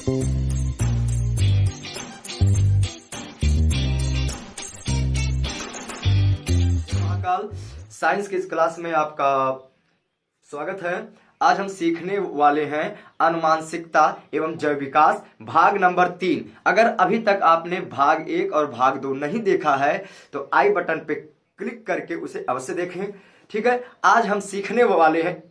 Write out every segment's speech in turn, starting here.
Mahakal science की इस class में आपका स्वागत है। आज हम सीखने वाले हैं अनुमानसिकता एवं जैव विकास भाग नंबर 3। अगर अभी तक आपने भाग 1 और भाग 2 नहीं देखा है तो आई बटन पे क्लिक करके उसे अवश्य देखें। ठीक है, आज हम सीखने वाले हैं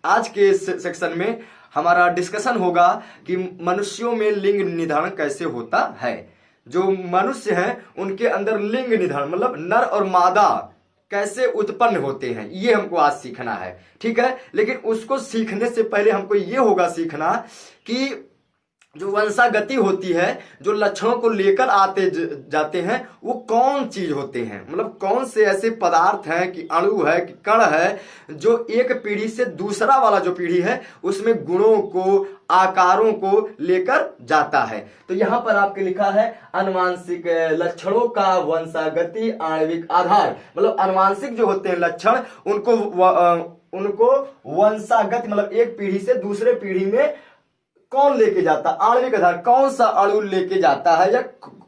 आज के सेक्शन में हमारा डिस्कशन होगा कि मनुष्यों में लिंग निर्धारण कैसे होता है। जो मनुष्य हैं उनके अंदर लिंग निर्धारण मतलब नर और मादा कैसे उत्पन्न होते हैं, ये हमको आज सीखना है। ठीक है, लेकिन उसको सीखने से पहले हमको ये होगा सीखना कि जो वंशागति होती है, जो लक्षणों को लेकर आते जाते हैं, वो कौन चीज होते हैं, मतलब कौन से ऐसे पदार्थ हैं कि अणु है कि कण है जो एक पीढ़ी से दूसरा वाला जो पीढ़ी है उसमें गुणों को आकारों को लेकर जाता है। तो यहां पर आपके लिखा है अनुवांशिक लक्षणों का वंशागति आणविक आधार, मतलब अनुवांशिक जो होते हैं लक्षण उनको वंशागति मतलब एक पीढ़ी से दूसरे पीढ़ी में कौन लेके जाता, आणविक आधार कौन सा अणु लेके जाता है या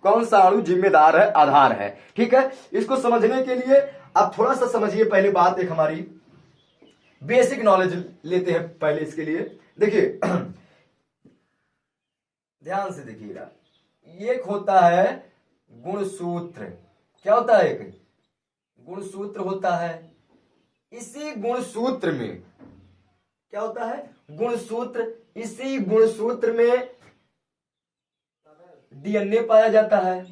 कौन सा अणु जिम्मेदार है, आधार है। ठीक है, इसको समझने के लिए आप थोड़ा सा समझिए। पहले बात एक हमारी बेसिक नॉलेज लेते हैं पहले इसके लिए। देखिए ध्यान से देखिएगा, एक होता है गुणसूत्र। क्या होता है? एक गुणसूत्र होता है। इसी गुणसूत्र में क्या होता है? गुणसूत्र। इसी गुणसूत्र में डीएनए पाया जाता है।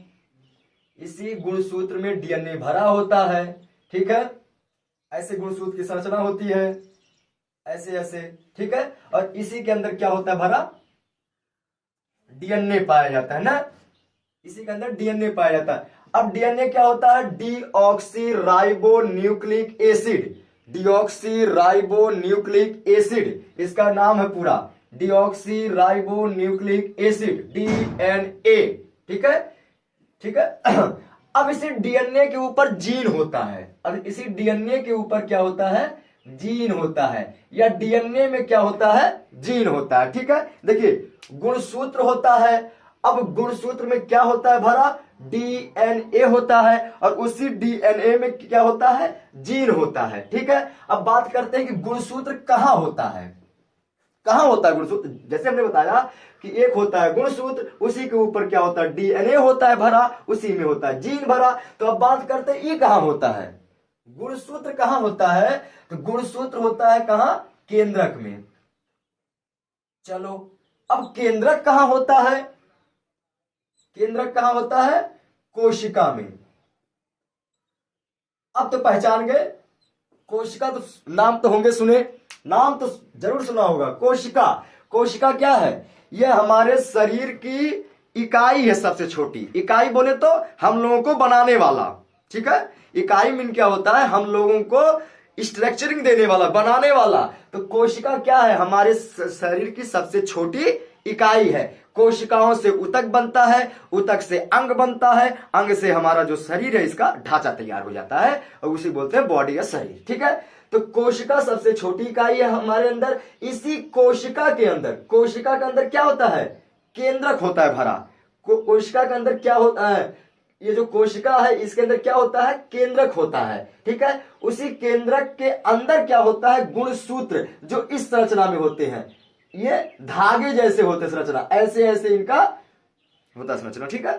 इसी गुणसूत्र में डीएनए भरा होता है। ठीक है, ऐसे गुणसूत्र की संरचना होती है, ऐसे ऐसे। ठीक है, और इसी के अंदर क्या होता है? भरा डीएनए पाया जाता है ना, इसी के अंदर डीएनए पाया जाता है। अब डीएनए क्या होता है? Deoxy ribo nucleic acid. Deoxy ribo nucleic acid इसका नाम है पूरा, deoxy ribo nucleic acid, DNA. ठीक है, ठीक है। अब इसी डीएनए के ऊपर जीन होता है। अब इसी डीएनए के ऊपर क्या होता है? जीन होता है, या डीएनए में क्या होता है? जीन होता है। ठीक है, देखिए गुणसूत्र होता है। अब गुणसूत्र में क्या होता है? भरा डीएनए होता है, और उसी डीएनए में क्या होता है? जीन होता है। ठीक है, अब बात करते हैं कि गुणसूत्र कहां होता है। कहां होता है गुणसूत्र? जैसे हमने बताया कि एक होता है गुणसूत्र, उसी के ऊपर क्या होता है? डीएनए होता है भरा, उसी में होता है जीन भरा। तो अब बात करते हैं ये कहां होता है? गुणसूत्र कहां होता है? तो गुणसूत्र होता है कहां? केंद्रक में। चलो, अब केंद्रक कहां होता है? केंद्रक कहां होता है? कोशिका में। अब तो पहचान गए, कोशिका तो नाम तो होंगे सुने, नाम तो जरूर सुना होगा। कोशिका, कोशिका क्या है? यह हमारे शरीर की इकाई है, सबसे छोटी इकाई बोले तो हम लोगों को बनाने वाला। ठीक है, इकाई मीन क्या होता है? हम लोगों को स्ट्रक्चरिंग देने वाला, बनाने वाला। तो कोशिका क्या है? हमारे शरीर की सबसे छोटी इकाई है। कोशिकाओं से ऊतक बनता है, ऊतक से अंग बनता है, अंग से हमारा जो शरीर है इसका ढांचा तैयार हो जाता है, और उसे बोलते हैं बॉडी या शरीर। ठीक है, तो कोशिका सबसे छोटी इकाई है हमारे अंदर। इसी कोशिका के अंदर क्या होता है? केंद्रक होता है भरा। कोशिका के अंदर क्या होता है? ये जो कोशिका है इसके अंदर क्या होता है? केंद्रक होता है। ठीक है, उसी केंद्रक के अंदर क्या होता है? गुणसूत्र, जो इस संरचना में होते हैं। ये धागे जैसे होते संरचना, ऐसे ऐसे इनका होता संरचना। ठीक है,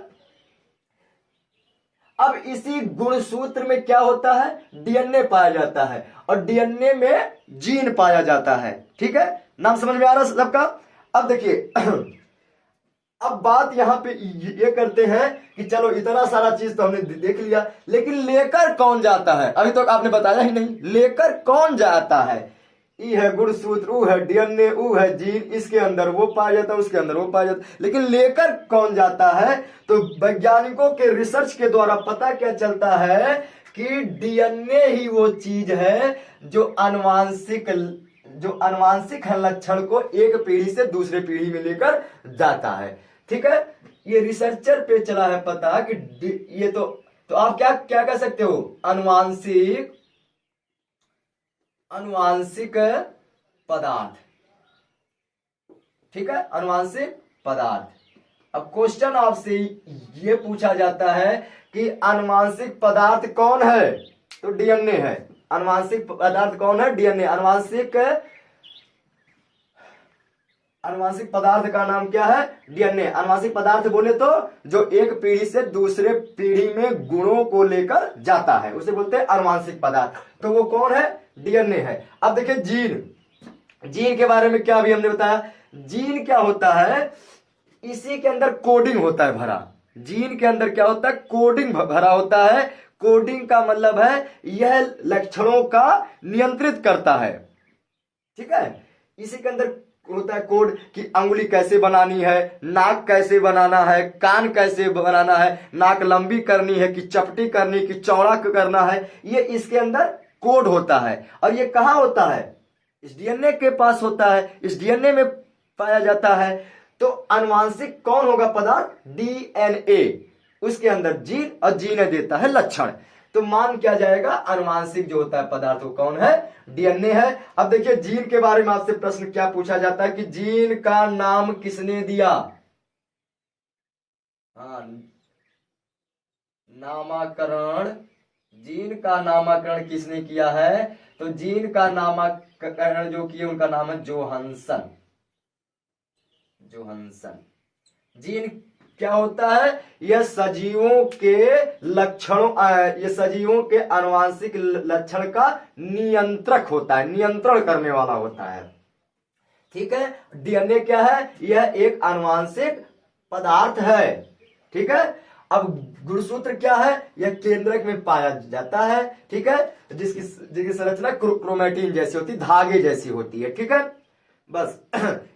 अब इसी गुणसूत्र में क्या होता है? डीएनए पाया जाता है, और डीएनए में जीन पाया जाता है। ठीक है, नाम समझ में आ रहा है सबका? अब देखिए अब बात यहां पे ये करते हैं कि चलो इतना सारा चीज तो हमने देख लिया, लेकिन लेकर कौन जाता है? अभी तो आपने बताया ही नहीं, लेकर कौन जाता है? ई है गुणसूत्र, ऊ है डीएनए, ऊ है जीन, इसके अंदर वो पाया जाता है, उसके अंदर वो पाया जाता है, लेकिन लेकर कौन जाता है? तो वैज्ञानिकों के रिसर्च के द्वारा पता क्या चलता है कि डीएनए ही वो चीज है जो अनुवांशिक है लक्षण को एक पीढ़ी से दूसरे पीढ़ी में लेकर जाता है। ठीक है, ये रिसर्चर पे चला है पता कि ये तो आप क्या क्या कह सकते हो? अनुवांशिक पदार्थ। ठीक है, अनुवांशिक पदार्थ। अब क्वेश्चन आपसे ये पूछा जाता है कि अनुवांशिक पदार्थ कौन है, तो डीएनए है। अनुवांशिक पदार्थ कौन है, डीएनए। अनुवांशिक पदार्थ का नाम क्या है, डीएनए। अनुवांशिक पदार्थ बोले तो जो एक पीढ़ी से दूसरे पीढ़ी में गुणों को लेकर जाता है उसे बोलते हैं अनुवांशिक पदार्थ। तो वो कौन है, डीएनए है। अब देखिए जीन के बारे में क्या अभी हमने बताया। जीन क्या होता है, इसी के अंदर कोडिंग होता है भरा। जीन के अंदर क्या होता है, कोडिंग भरा होता है। कोडिंग का मतलब है यह लक्षणों का नियंत्रित करता है, ठीक है। इसी के अंदर होता है कोड कि अंगुली कैसे बनानी है, नाक कैसे बनाना है, कान कैसे बनाना है, नाक लंबी करनी है कि चपटी करनी कि चौड़ा करना है, ये इसके अंदर कोड होता है। और ये कहाँ होता है, इस डीएनए के पास होता है, इस डीएनए में पाया जाता है। तो अनुवांशिक कौन होगा पदार्थ, डीएनए। उसके अंदर जीन और जीन देता है लक्षण। तो मान क्या जाएगा, अनुवांशिक जो होता है पदार्थ वो कौन है, डीएनए है। अब देखिए जीन के बारे में आपसे प्रश्न क्या पूछा जाता है कि जीन का नाम किसने दिया। हाँ, नामकरण, जीन का नामकरण किसने किया है, तो जीन का नामकरण जो किए उनका नाम है जोहानसन। जीन क्या होता है, यह सजीवों के लक्षणों, ये सजीवों के अनुवांशिक लक्षण का नियंत्रक होता है, नियंत्रण करने वाला होता है, ठीक है। डीएनए क्या है, यह एक अनुवांशिक पदार्थ है, ठीक है। अब गुणसूत्र क्या है, यह केंद्रक में पाया जाता है, ठीक है, जिसकी संरचना क्रोमैटिन जैसी होती, धागे जैसी होती है, ठीक है। बस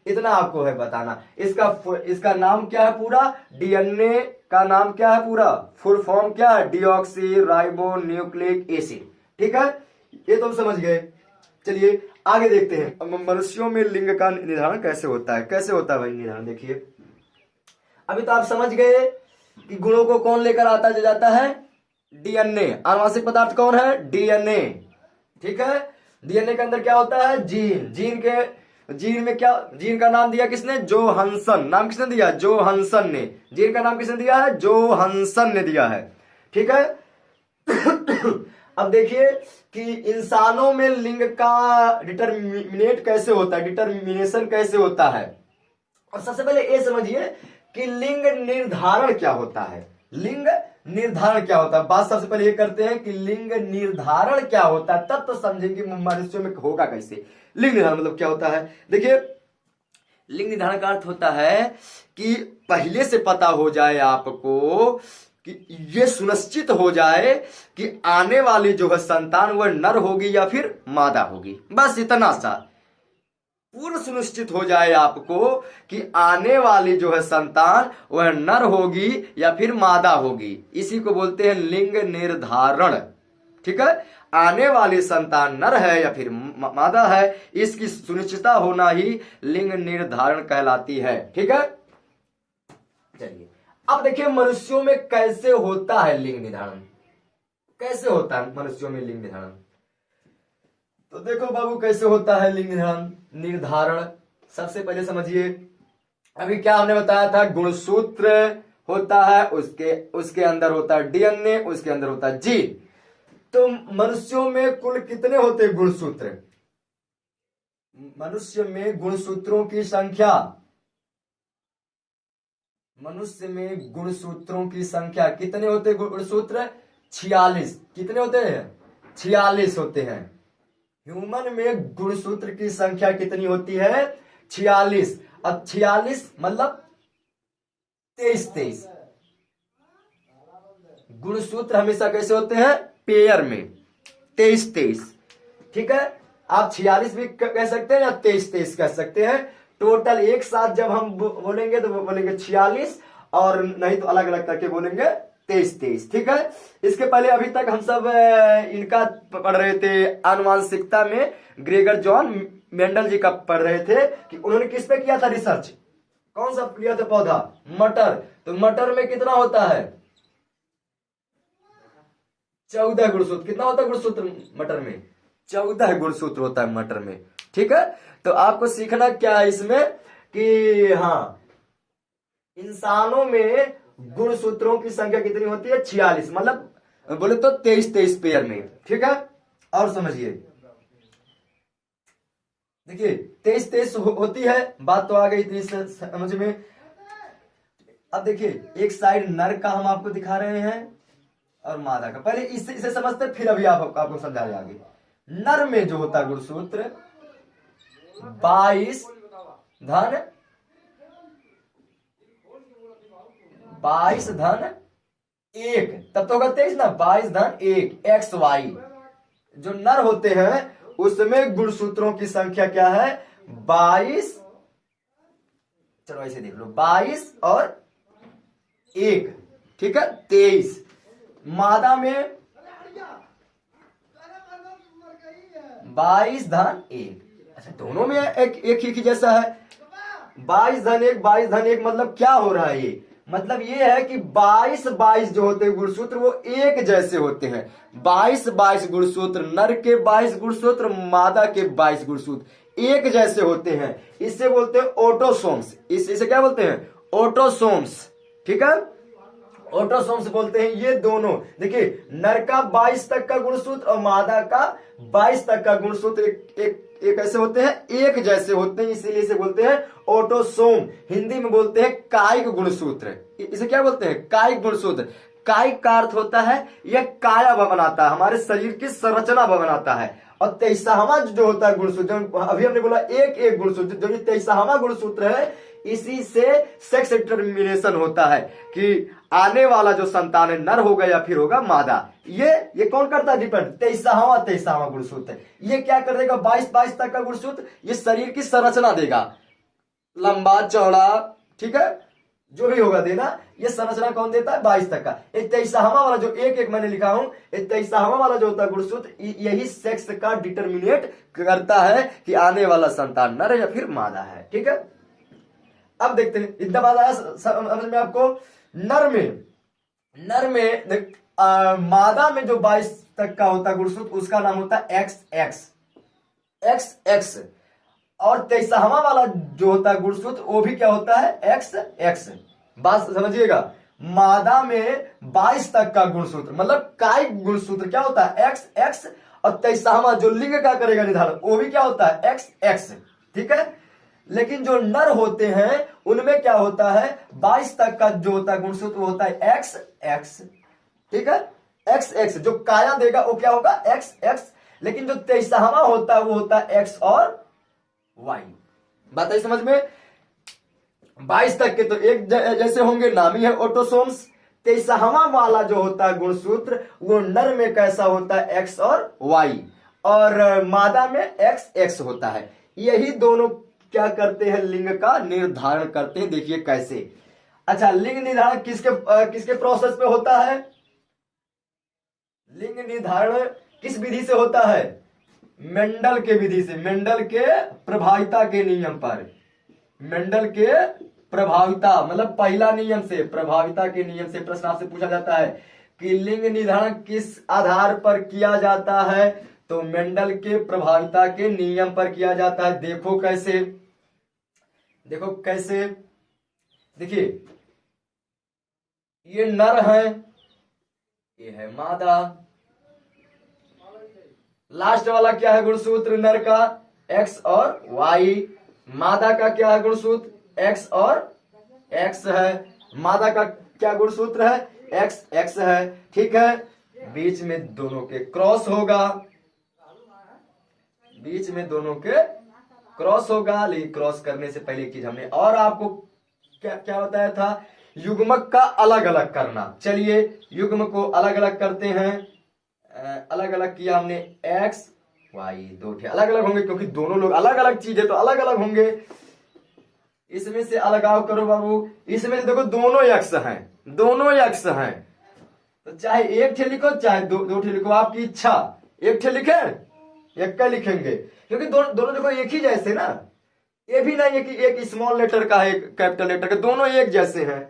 इतना आपको है बताना। इसका नाम क्या है पूरा, डीएनए का नाम क्या है पूरा, फुल फॉर्म क्या है, डीऑक्सी राइबो न्यूक्लिक एसिड, ठीक है। ये तो हम समझ गए। चलिए आगे देखते हैं, मनुष्यों में लिंग का निर्धारण कैसे होता है। कैसे होता है भाई निर्धारण, देखिए अभी तो आप समझ गए कि गुणों को कौन लेकर आता जाता है, डीएनए। अनुवांशिक पदार्थ कौन है, डीएनए, ठीक है। डीएनए के अंदर क्या होता है, जीन में क्या, जीन का नाम दिया किसने, जोहानसन। नाम किसने दिया, जोहानसन ने। जीन का नाम किसने दिया है, जोहानसन ने दिया है, ठीक है। अब देखिए कि इंसानों में लिंग का डिटर्मिनेशन कैसे होता है। और सबसे पहले ये समझिए कि लिंग निर्धारण क्या होता है। लिंग निर्धारण क्या होता है, बात सबसे पहले ये करते हैं कि लिंग निर्धारण क्या होता है, तब तो समझेंगे मनुष्यों में होगा कैसे। लिंग निर्धारण मतलब क्या होता है, देखिए लिंग निर्धारण का अर्थ होता है कि पहले से पता हो जाए आपको, कि ये सुनिश्चित हो जाए कि आने वाली जो है संतान वह नर होगी या फिर मादा होगी। बस इतना सा पूर्ण सुनिश्चित हो जाए आपको कि आने वाली जो है संतान वह नर होगी या फिर मादा होगी, इसी को बोलते हैं लिंग निर्धारण, ठीक है। आने वाली संतान नर है या फिर मादा है, इसकी सुनिश्चितता होना ही लिंग निर्धारण कहलाती है, ठीक है। चलिए अब देखिए मनुष्यों में कैसे होता है लिंग निर्धारण, कैसे होता है मनुष्यों में लिंग निर्धारण। तो देखो बाबू कैसे होता है लिंग निर्धारण। सबसे पहले समझिए, अभी क्या हमने बताया था, गुणसूत्र होता है, उसके अंदर होता है डीएनए, उसके अंदर होता है जीन। तो मनुष्यों में कुल कितने होते हैं गुणसूत्र, मनुष्य में गुणसूत्रों की संख्या, मनुष्य में गुणसूत्रों की संख्या कितने होते हैं गुणसूत्र, 46। कितने होते हैं, 46 होते हैं। ह्यूमन में गुणसूत्र की संख्या कितनी होती है, 46। अब 46 मतलब 23 गुणसूत्र हमेशा कैसे होते हैं, पेयर में 23, ठीक है। आप 46 भी कह सकते हैं या 23 कह सकते हैं। टोटल एक साथ जब हम बोलेंगे तो बोलेंगे 46, और नहीं तो अलग अलग करके बोलेंगे 23, ठीक है। इसके पहले अभी तक हम सब इनका पढ़ रहे थे, आनुवांशिकता में ग्रेगर जॉन मेंडल जी का पढ़ रहे थे कि उन्होंने किस पे किया था रिसर्च, कौन सा लिया था पौधा, मटर। तो मटर में कितना होता है, 14 गुणसूत्र। कितना होता है गुणसूत्र मटर में, 14 गुणसूत्र होता है मटर में, ठीक है। तो आपको सीखना क्या है इसमें कि हाँ, इंसानों में गुणसूत्रों की संख्या कितनी होती है? 46, मतलब बोले तो 23 पेयर में। ठीक है, और समझिए, देखिए 23 होती है, बात तो आ गई इतनी समझ में। अब देखिए, एक साइड नर का हम आपको दिखा रहे हैं और मादा का। पहले इसे समझते, फिर अभी आपको समझा रहे आगे। नर में जो होता है गुणसूत्र 22 धन 1, तब तो होगा 23 ना। 22 धन 1 एक्स वाई। जो नर होते हैं उसमें गुणसूत्रों की संख्या क्या है? 22। चलो ऐसे देख लो, 22 और 1, ठीक है, 23। मादा में 22 धन 1। अच्छा, दोनों में एक ही जैसा है। 22 धन 1, 22 धन 1, मतलब क्या हो रहा है? ये मतलब ये है कि 22 जो होते हैं गुणसूत्र वो एक जैसे होते हैं। 22 गुणसूत्र, नर के 22 गुणसूत्र, मादा के 22 गुणसूत्र एक जैसे होते हैं। इससे बोलते हैं ऑटोसोम्स। इसे क्या बोलते हैं? ऑटोसोम्स। ठीक है, ऑटोसोम्स बोलते हैं ये दोनों। देखिए, नर का 22 तक का गुणसूत्र और मादा का 22 तक का गुणसूत्र एक ऐसे होते हैं, एक जैसे होते हैं, इसीलिए इसे बोलते हैं ऑटोसोम। हिंदी में बोलते हैं कायिक गुणसूत्र। इसे क्या बोलते हैं? कायिक गुणसूत्र। कायिक का अर्थ होता है यह काया बनाता है, हमारे शरीर की संरचना बनाता है। और 23वां जो होता है गुणसूत्र, जो अभी हमने बोला एक गुणसूत्र, जो 23वां गुणसूत्र है, इसी से सेक्स डिटरमिनेशन होता है कि आने वाला जो संतान है नर होगा या फिर होगा मादा। ये कौन करता है? डिपेंड 23वां गुणसूत्र। ये क्या कर देगा? 22 तक का गुणसूत्र ये शरीर की संरचना देगा, लंबा चौड़ा, ठीक है, जो भी होगा देना। ये संरचना कौन देता है? 22 तक का। 23वां वाला जो एक मैंने लिखा हूं, 23वां वाला जो होता है गुणसूत्र, यही सेक्स का डिटरमिनेट करता है कि आने वाला संतान नर है या फिर मादा है। ठीक है, अब देखते हैं, इतना बात आया समझ में आपको? नर में मादा में जो 22 तक का होता है गुणसूत्र, उसका नाम होता है एक्स। और 23वां वाला जो होता है गुणसूत्र, वो भी क्या होता है? एक्स। बात समझिएगा, मादा में 22 तक का गुणसूत्र मतलब कायिक गुणसूत्र क्या होता है? एक्स। और 23वां जो लिंग का करेगा निर्धारण, वो भी क्या होता है? एक्स। ठीक है, लेकिन जो नर होते हैं उनमें क्या होता है? 22 तक का जो होता है गुणसूत्र वो होता है एक्स। ठीक है, एक्स। जो काया देगा वो क्या होगा? एक्स। लेकिन जो 23वां होता है वो होता है एक्स और वाई। बात है समझ में? 22 तक के तो एक जैसे होंगे, नामी है ऑटोसोम्स। 23वां वाला जो होता है गुणसूत्र वो नर में कैसा होता है? एक्स और वाई। और मादा में एक्स होता है। यही दोनों क्या करते हैं? लिंग का निर्धारण करते हैं। देखिए कैसे। अच्छा, लिंग निर्धारण किसके प्रोसेस पे होता है? लिंग निर्धारण किस विधि से होता है? मेंडल के विधि से, मेंडल के प्रभाविता के नियम पर। मेंडल के प्रभाविता मतलब पहला नियम से, प्रभाविता के नियम से प्रश्न आपसे पूछा जाता है कि लिंग निर्धारण किस आधार पर किया जाता है? तो मेंडल के प्रभाविता के नियम पर किया जाता है। देखो कैसे, देखिए, ये नर है, ये है मादा। लास्ट वाला क्या है गुणसूत्र नर का? एक्स और वाई। मादा का क्या है गुणसूत्र? एक्स और एक्स है। मादा का क्या गुणसूत्र है? एक्स है। ठीक है, बीच में दोनों के क्रॉस होगा, लेकिन क्रॉस करने से पहले एक चीज हमने और आपको क्या बताया था? युग्मक का अलग अलग करना। चलिए युग्म को अलग अलग करते हैं। अलग अलग किया हमने, एक्स वाई दो अलग अलग होंगे, क्योंकि दोनों लोग अलग अलग चीज है तो अलग अलग होंगे। इसमें से अलगाव करो बाबू। इसमें से देखो दोनों एक्स हैं, तो चाहे एक ठे लिखो चाहे दो ठे लिखो, आपकी इच्छा। एक ठे लिखे, एक का लिखेंगे, क्योंकि दोनों देखो एक ही जैसे ना। ये भी नहीं है कि एक स्मॉल लेटर का है एक कैपिटल लेटर का, दोनों एक जैसे हैं।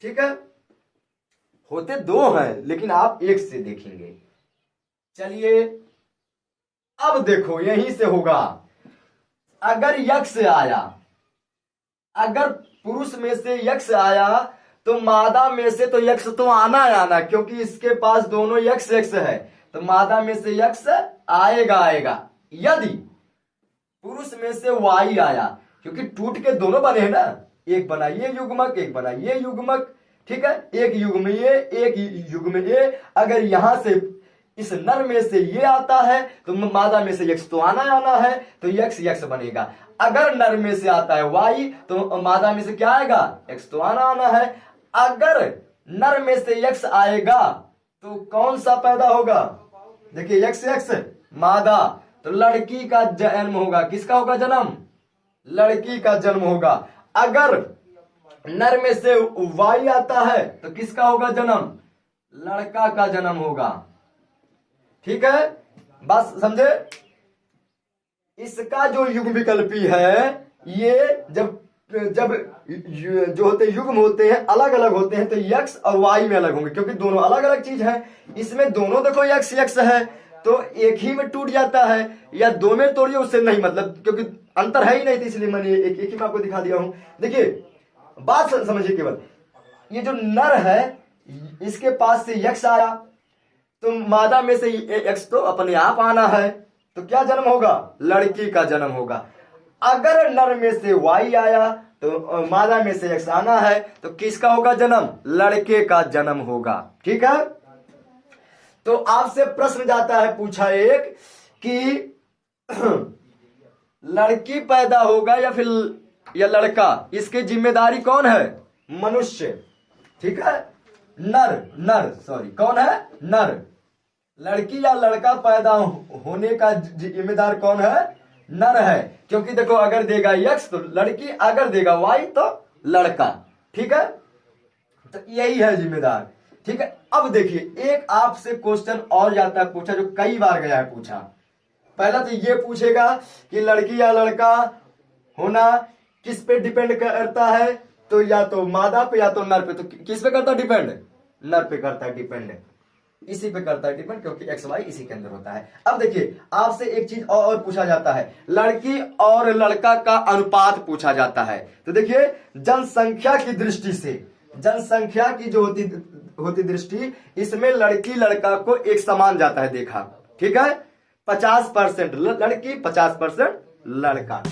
ठीक है, होते दो हैं लेकिन आप एक से देखेंगे। चलिए अब देखो, यहीं से होगा। अगर यक्ष आया अगर पुरुष में से यक्ष आया तो मादा में से तो यक्ष तो आना है आना, क्योंकि इसके पास दोनों यक्ष यक्ष है, तो मादा में से यक्ष आएगा आएगा। यदि पुरुष में से वाई आया, क्योंकि टूट के दोनों बने हैं ना, एक बना ये युग्मक, एक बना ये युग्मक, ठीक है, एक युग्म ये, एक युग्म ये। अगर यहां से इस नर में से ये आता है तो मादा में से यक्ष तो आना आना है, तो यक्ष यक्ष बनेगा। अगर नर में से आता है वाई तो मादा में से क्या आएगा, यक्ष तो आना आना है। अगर नर में से यक्ष आएगा तो कौन सा पैदा होगा, देखिए यक्ष यक्ष मादा, तो लड़की का जन्म होगा। किसका होगा जन्म, लड़की का जन्म होगा। अगर नर में से वाई आता है तो किसका होगा जन्म, लड़का का जन्म होगा। ठीक है, बात समझे। इसका जो युग्म विकल्पी है, ये जब जो होते युग्म होते हैं अलग अलग होते हैं, तो यक्ष और वाई में अलग होंगे, क्योंकि दोनों अलग अलग चीज है। इसमें दोनों देखो यक्ष यक्ष है तो एक ही में टूट जाता है, या दो में तोड़िए उससे नहीं मतलब, क्योंकि अंतर है ही नहीं, तो इसलिए मैंने एक ही में आपको दिखा दिया हूं। देखिए बात समझिए केवल, ये जो नर है इसके पास से यक्ष आया तो मादा में से यक्ष तो अपने आप आना है, तो क्या जन्म होगा, लड़की का जन्म होगा। अगर नर में से वाई आया तो मादा में से यक्ष आना है, तो किसका होगा जन्म, लड़के का जन्म होगा। ठीक है, तो आपसे प्रश्न जाता है पूछा एक कि लड़की पैदा होगा या लड़का, इसकी जिम्मेदारी कौन है, मनुष्य। ठीक है, नर सॉरी कौन है, नर। लड़की या लड़का पैदा होने का जिम्मेदार कौन है, नर है, क्योंकि देखो अगर देगा यक्ष तो लड़की, अगर देगा वाई तो लड़का। ठीक है, तो यही है जिम्मेदार। ठीक है, अब देखिए एक आपसे क्वेश्चन और जाता है पूछा, जो कई बार गया है पूछा। पहला तो ये पूछेगा कि लड़की या लड़का होना किस पे डिपेंड करता है, तो या तो मादा पे या तो नर पे। तो किस पे करता है डिपेंड, नर पे करता है डिपेंड, इसी पे करता है डिपेंड, क्योंकि एक्स वाई इसी के अंदर होता है। अब देखिए आपसे एक चीज और पूछा जाता है, लड़की और लड़का का अनुपात पूछा जाता है। तो देखिए जनसंख्या की दृष्टि से, जनसंख्या की जो होती दृष्टि, इसमें लड़की लड़का को एक समान जाता है देखा। ठीक है, 50% लड़की 50% लड़का।